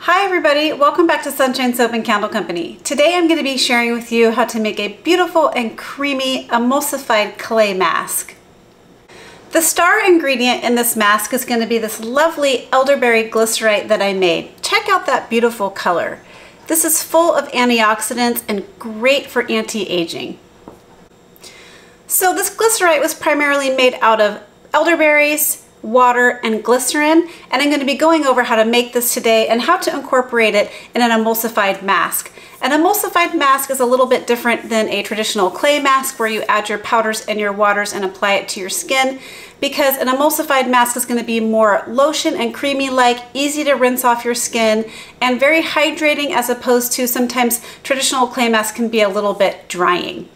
Hi everybody, welcome back to Sunshine Soap and Candle Company. Today I'm going to be sharing with you how to make a beautiful and creamy emulsified clay mask. The star ingredient in this mask is going to be this lovely elderberry glycerite that I made. Check out that beautiful color. This is full of antioxidants and great for anti-aging. So this glycerite was primarily made out of elderberries, water, and glycerin, and I'm going to be going over how to make this today and how to incorporate it in an emulsified mask. An emulsified mask is a little bit different than a traditional clay mask where you add your powders and your waters and apply it to your skin, because an emulsified mask is going to be more lotion and creamy like, easy to rinse off your skin, and very hydrating, as opposed to sometimes traditional clay masks can be a little bit drying.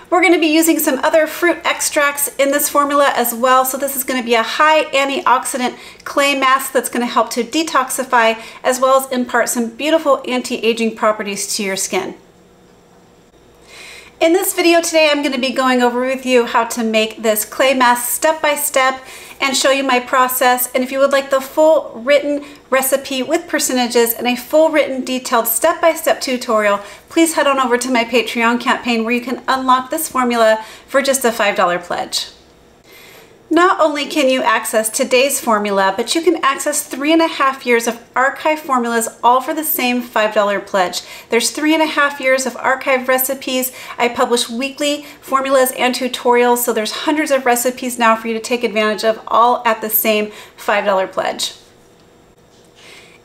We're going to be using some other fruit extracts in this formula as well, so this is going to be a high antioxidant clay mask that's going to help to detoxify as well as impart some beautiful anti-aging properties to your skin. In this video today, I'm going to be going over with you how to make this clay mask step by step and show you my process. And if you would like the full written recipe with percentages and a full written detailed step-by-step tutorial, please head on over to my Patreon campaign where you can unlock this formula for just a $5 pledge. Not only can you access today's formula, but you can access 3.5 years of archive formulas, all for the same $5 pledge. There's 3.5 years of archive recipes. I publish weekly formulas and tutorials, so there's hundreds of recipes now for you to take advantage of, all at the same $5 pledge.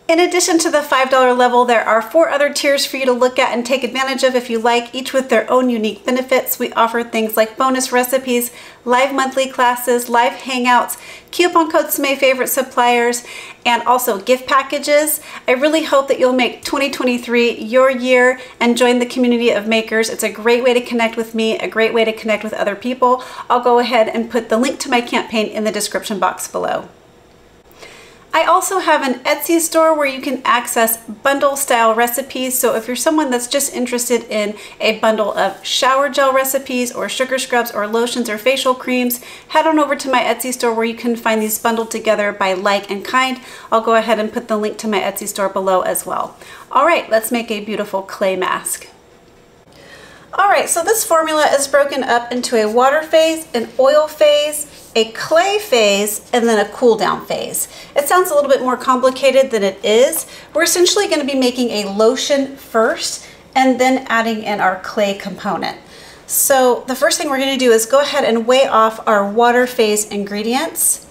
In addition to the $5 level, there are 4 other tiers for you to look at and take advantage of if you like, each with their own unique benefits. We offer things like bonus recipes, live monthly classes, live hangouts, coupon codes to my favorite suppliers, and also gift packages. I really hope that you'll make 2023 your year and join the community of makers. It's a great way to connect with me, a great way to connect with other people. I'll go ahead and put the link to my campaign in the description box below. I also have an Etsy store where you can access bundle style recipes. So if you're someone that's just interested in a bundle of shower gel recipes or sugar scrubs or lotions or facial creams, head on over to my Etsy store where you can find these bundled together by like and kind. I'll go ahead and put the link to my Etsy store below as well. All right, let's make a beautiful clay mask. All right, so this formula is broken up into a water phase, an oil phase, a clay phase, and then a cool down phase. It sounds a little bit more complicated than it is. We're essentially going to be making a lotion first and then adding in our clay component. So the first thing we're going to do is go ahead and weigh off our water phase ingredients.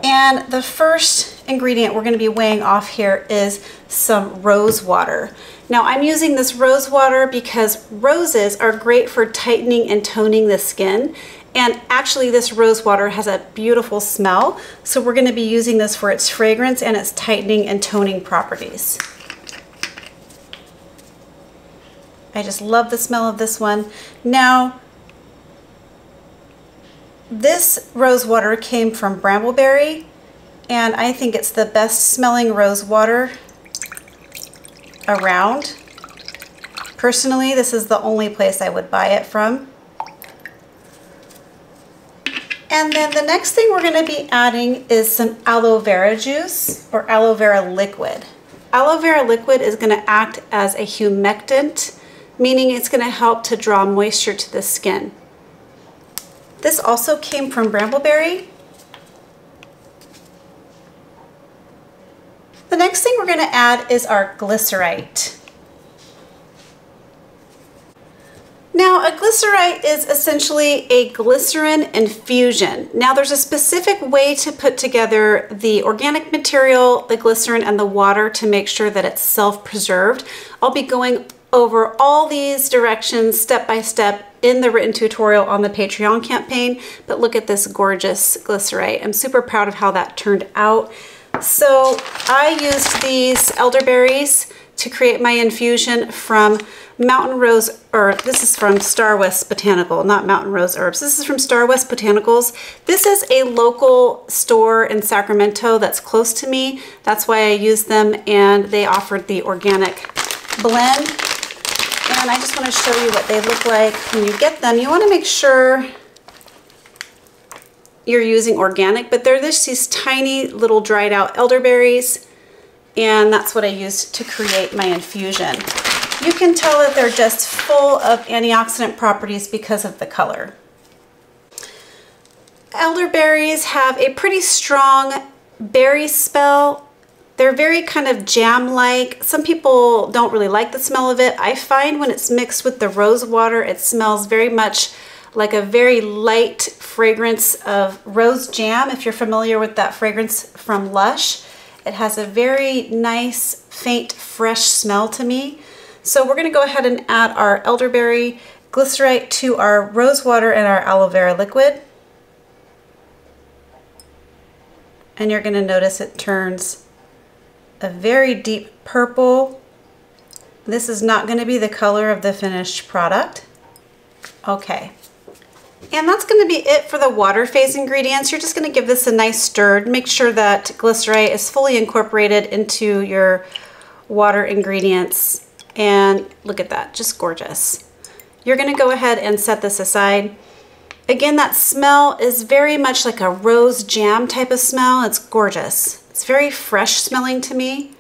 And the first ingredient we're going to be weighing off here is some rose water. Now I'm using this rose water because roses are great for tightening and toning the skin. And actually this rose water has a beautiful smell. So we're going to be using this for its fragrance and its tightening and toning properties. I just love the smell of this one. Now, this rose water came from Brambleberry, and I think it's the best smelling rose water around. Personally, this is the only place I would buy it from. And then the next thing we're going to be adding is some aloe vera juice or aloe vera liquid. Aloe vera liquid is going to act as a humectant, meaning it's going to help to draw moisture to the skin. This also came from Brambleberry. The next thing we're going to add is our glycerite. Now, a glycerite is essentially a glycerin infusion. Now, there's a specific way to put together the organic material, the glycerin, and the water to make sure that it's self-preserved. I'll be going over all these directions step by step in the written tutorial on the Patreon campaign, but look at this gorgeous glycerite. I'm super proud of how that turned out. So I used these elderberries to create my infusion from Mountain Rose, or this is from Star West Botanical, not Mountain Rose Herbs. This is from Star West Botanicals. This is a local store in Sacramento that's close to me. That's why I used them, and they offered the organic blend. And I just want to show you what they look like when you get them. You want to make sure you're using organic, but they're just these tiny little dried out elderberries. and that's what I used to create my infusion. You can tell that they're just full of antioxidant properties because of the color. Elderberries have a pretty strong berry smell. They're very kind of jam-like. Some people don't really like the smell of it. I find when it's mixed with the rose water, it smells very much like a very light fragrance of rose jam, if you're familiar with that fragrance from Lush. It has a very nice, faint, fresh smell to me. So we're gonna go ahead and add our elderberry glycerite to our rose water and our aloe vera liquid. And you're gonna notice it turns a very deep purple. This is not going to be the color of the finished product. Okay. And that's going to be it for the water phase ingredients. You're just going to give this a nice stir. Make sure that glycerite is fully incorporated into your water ingredients. And look at that, just gorgeous. You're going to go ahead and set this aside. Again, that smell is very much like a rose jam type of smell. It's gorgeous. It's very fresh smelling to me.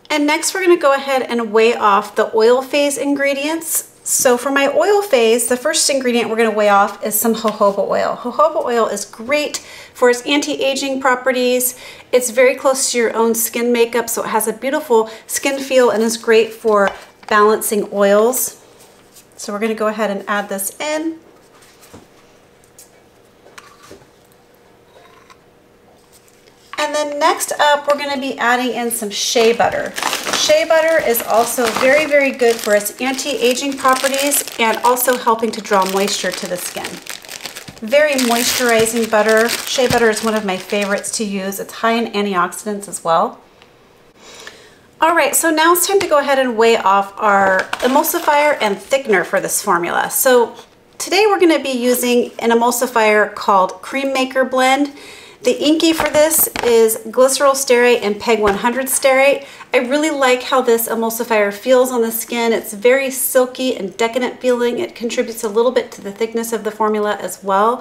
And next we're going to go ahead and weigh off the oil phase ingredients. So for my oil phase, the first ingredient we're going to weigh off is some jojoba oil. Jojoba oil is great for its anti-aging properties. It's very close to your own skin makeup, so it has a beautiful skin feel and is great for balancing oils. So we're going to go ahead and add this in. And then next up, we're going to be adding in some shea butter. Shea butter is also very, very good for its anti-aging properties and also helping to draw moisture to the skin. Very moisturizing butter. Shea butter is one of my favorites to use. It's high in antioxidants as well. All right, so now it's time to go ahead and weigh off our emulsifier and thickener for this formula. So today we're going to be using an emulsifier called Cream Maker Blend. The inky for this is glycerol stearate and PEG 100 stearate. I really like how this emulsifier feels on the skin. It's very silky and decadent feeling. It contributes a little bit to the thickness of the formula as well.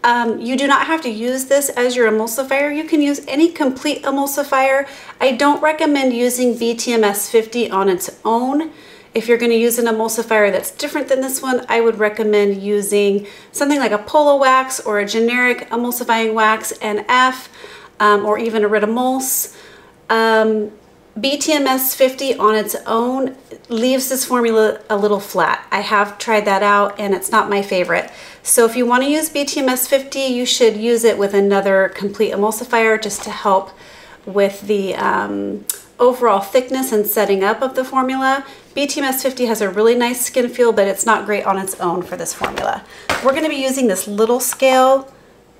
You do not have to use this as your emulsifier. You can use any complete emulsifier. I don't recommend using BTMS 50 on its own. If you're going to use an emulsifier that's different than this one, I would recommend using something like a Polo Wax or a generic emulsifying wax NF, or even a Ritamulse. BTMS 50 on its own leaves this formula a little flat. I have tried that out and it's not my favorite. So if you want to use BTMS 50, you should use it with another complete emulsifier just to help with the overall thickness and setting up of the formula. BTMS 50 has a really nice skin feel, but it's not great on its own for this formula. We're going to be using this little scale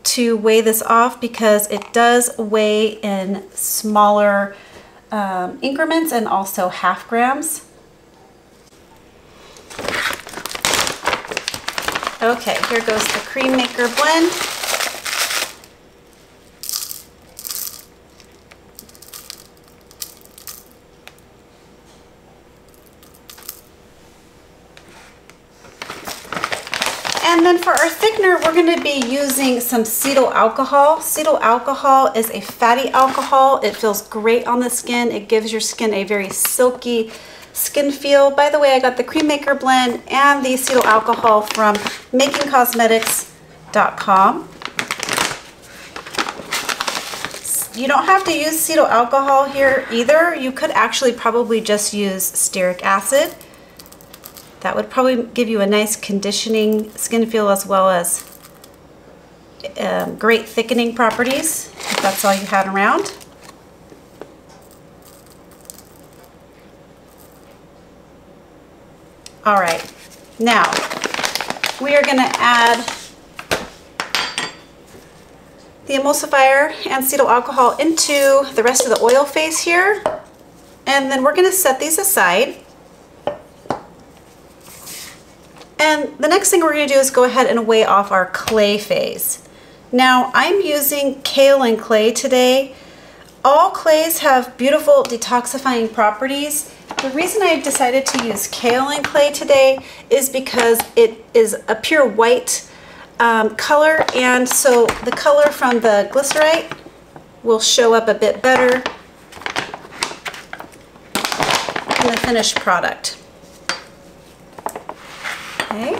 to weigh this off because it does weigh in smaller increments and also half grams. Okay, here goes the Cream Maker Blend. And then for our thickener, we're going to be using some cetyl alcohol. Cetyl alcohol is a fatty alcohol. It feels great on the skin. It gives your skin a very silky skin feel. By the way, I got the Cream Maker Blend and the cetyl alcohol from makingcosmetics.com. You don't have to use cetyl alcohol here either. You could actually probably just use stearic acid. That would probably give you a nice conditioning skin feel as well as great thickening properties, if that's all you had around. All right, now we are going to add the emulsifier and cetyl alcohol into the rest of the oil phase here, and then we're going to set these aside. And the next thing we're going to do is go ahead and weigh off our clay phase. Now I'm using Kaolin Clay today. All clays have beautiful detoxifying properties. The reason I decided to use Kaolin Clay today is because it is a pure white color, and so the color from the glycerite will show up a bit better in the finished product. Okay.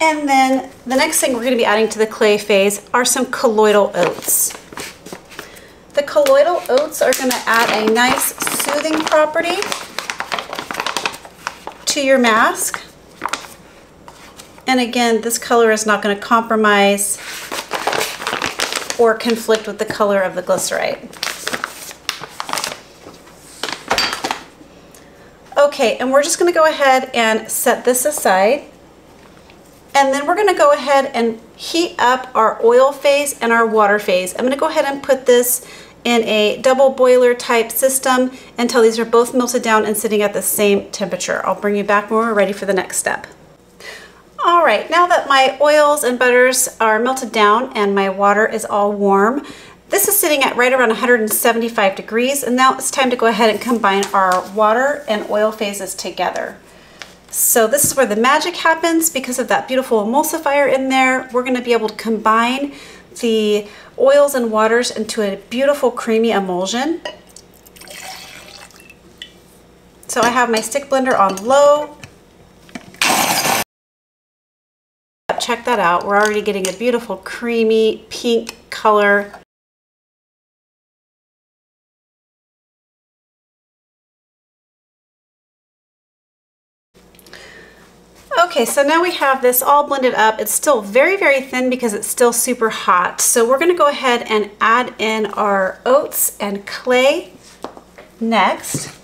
And then the next thing we're going to be adding to the clay phase are some colloidal oats. The colloidal oats are going to add a nice soothing property to your mask. And again, this color is not going to compromise or conflict with the color of the glycerite. Okay, and we're just going to go ahead and set this aside. And then we're going to go ahead and heat up our oil phase and our water phase. I'm going to go ahead and put this in a double boiler type system until these are both melted down and sitting at the same temperature. I'll bring you back when we're ready for the next step. All right, now that my oils and butters are melted down and my water is all warm, this is sitting at right around 175 degrees, and now it's time to go ahead and combine our water and oil phases together. So this is where the magic happens. Because of that beautiful emulsifier in there, we're going to be able to combine the oils and waters into a beautiful creamy emulsion. So I have my stick blender on low. Check that out. We're already getting a beautiful creamy pink color. Okay, so now we have this all blended up. It's still very, very thin because it's still super hot. So we're gonna go ahead and add in our oats and clay next.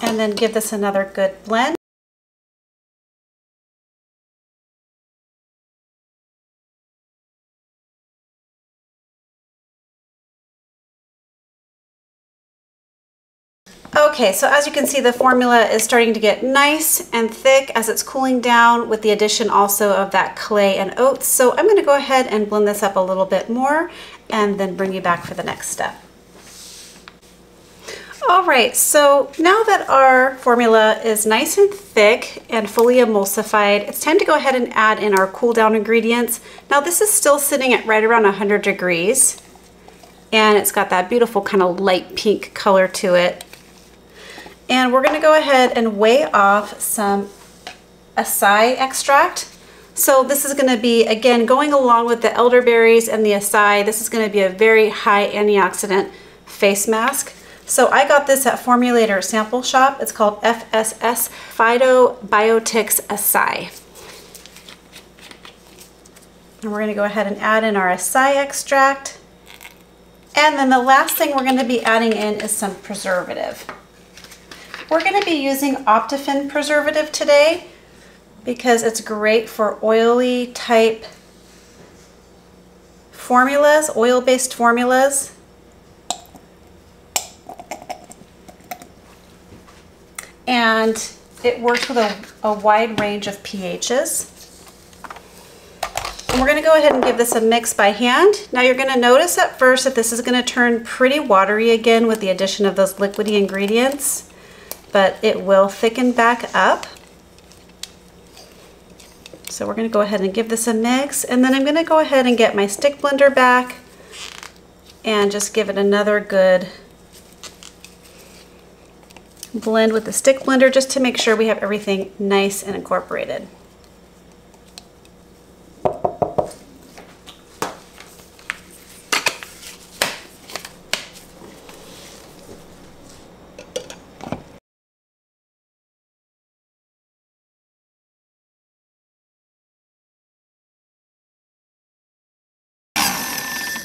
And then give this another good blend. Okay, so as you can see, the formula is starting to get nice and thick as it's cooling down with the addition also of that clay and oats. So I'm going to go ahead and blend this up a little bit more and then bring you back for the next step. All right, so now that our formula is nice and thick and fully emulsified, it's time to go ahead and add in our cool down ingredients. Now this is still sitting at right around 100 degrees and it's got that beautiful kind of light pink color to it. And we're going to go ahead and weigh off some acai extract. So this is going to be, again, going along with the elderberries and the acai. This is going to be a very high antioxidant face mask. So I got this at Formulator Sample Shop. It's called FSS Phytobiotics Acai. And we're going to go ahead and add in our acai extract. And then the last thing we're going to be adding in is some preservative. We're going to be using optiphen preservative today because it's great for oily type formulas, oil-based formulas. And it works with a wide range of pHs. And we're going to go ahead and give this a mix by hand. Now you're going to notice at first that this is going to turn pretty watery again with the addition of those liquidy ingredients, but it will thicken back up. So we're going to go ahead and give this a mix, and then I'm going to go ahead and get my stick blender back and just give it another good blend with the stick blender just to make sure we have everything nice and incorporated.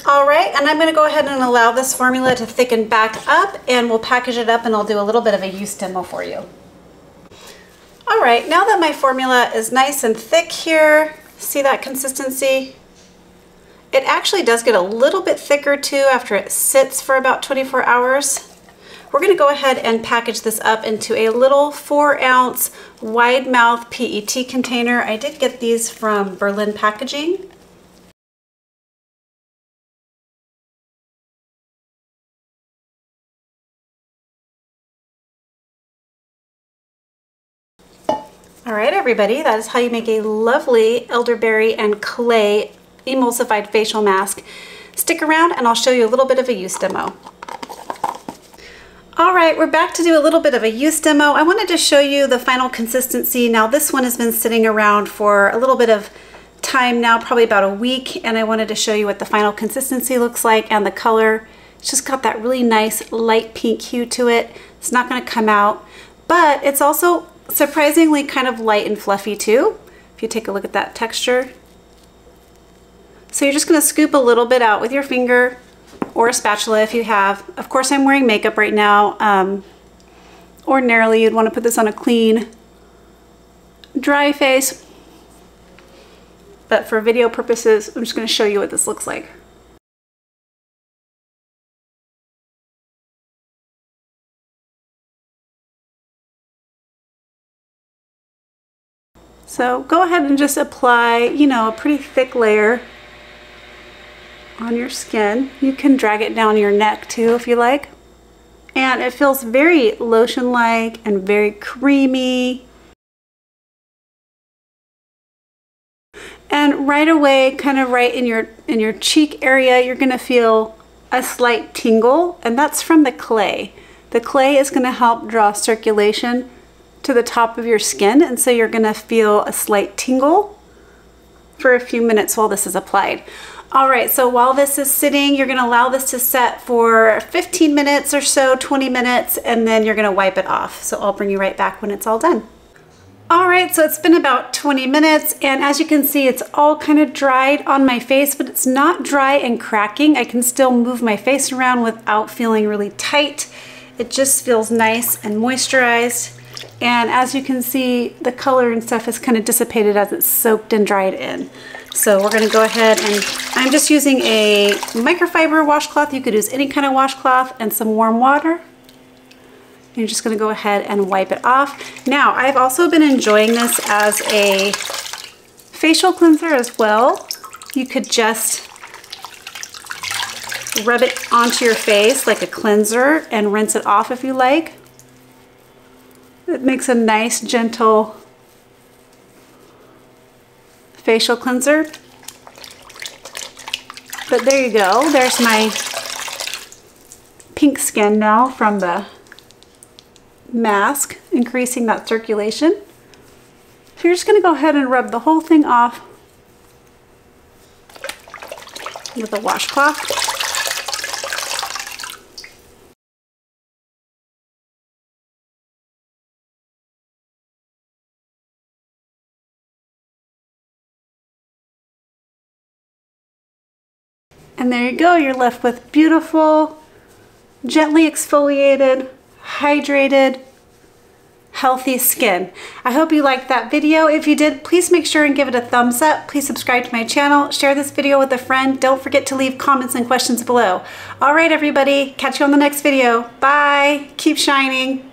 All right, and I'm going to go ahead and allow this formula to thicken back up, and we'll package it up and I'll do a little bit of a use demo for you. All right, now that my formula is nice and thick here, see that consistency? It actually does get a little bit thicker too after it sits for about 24 hours. We're going to go ahead and package this up into a little 4-ounce wide mouth PET container. I did get these from Berlin Packaging. All right, everybody, that is how you make a lovely elderberry and clay emulsified facial mask. Stick around and I'll show you a little bit of a use demo. All right, we're back to do a little bit of a use demo. I wanted to show you the final consistency. Now this one has been sitting around for a little bit of time now, probably about a week, and I wanted to show you what the final consistency looks like and the color. It's just got that really nice light pink hue to it. It's not gonna come out, but it's also surprisingly kind of light and fluffy too, if you take a look at that texture. So you're just gonna scoop a little bit out with your finger or a spatula if you have. Of course, I'm wearing makeup right now. Ordinarily, you'd want to put this on a clean, dry face. But for video purposes, I'm just going to show you what this looks like. So go ahead and just apply, you know, a pretty thick layer on your skin. You can drag it down your neck too if you like. And it feels very lotion-like and very creamy. And right away, kind of right in your cheek area, you're gonna feel a slight tingle, and that's from the clay. The clay is gonna help draw circulation to the top of your skin, and so you're gonna feel a slight tingle for a few minutes while this is applied. All right, so while this is sitting, you're gonna allow this to set for 15 minutes or so, 20 minutes, and then you're gonna wipe it off. So I'll bring you right back when it's all done. All right, so it's been about 20 minutes, and as you can see, it's all kind of dried on my face, but it's not dry and cracking. I can still move my face around without feeling really tight. It just feels nice and moisturized. And as you can see, the color and stuff has kind of dissipated as it's soaked and dried in. So we're gonna go ahead, and I'm just using a microfiber washcloth. You could use any kind of washcloth and some warm water. You're just gonna go ahead and wipe it off. Now, I've also been enjoying this as a facial cleanser as well. You could just rub it onto your face like a cleanser and rinse it off if you like. It makes a nice, gentle facial cleanser. But there you go. There's my pink skin now from the mask, increasing that circulation. So you're just going to go ahead and rub the whole thing off with a washcloth. And there you go, you're left with beautiful, gently exfoliated, hydrated, healthy skin. I hope you liked that video. If you did, please make sure and give it a thumbs up. Please subscribe to my channel, share this video with a friend. Don't forget to leave comments and questions below. All right, everybody, catch you on the next video. Bye, keep shining.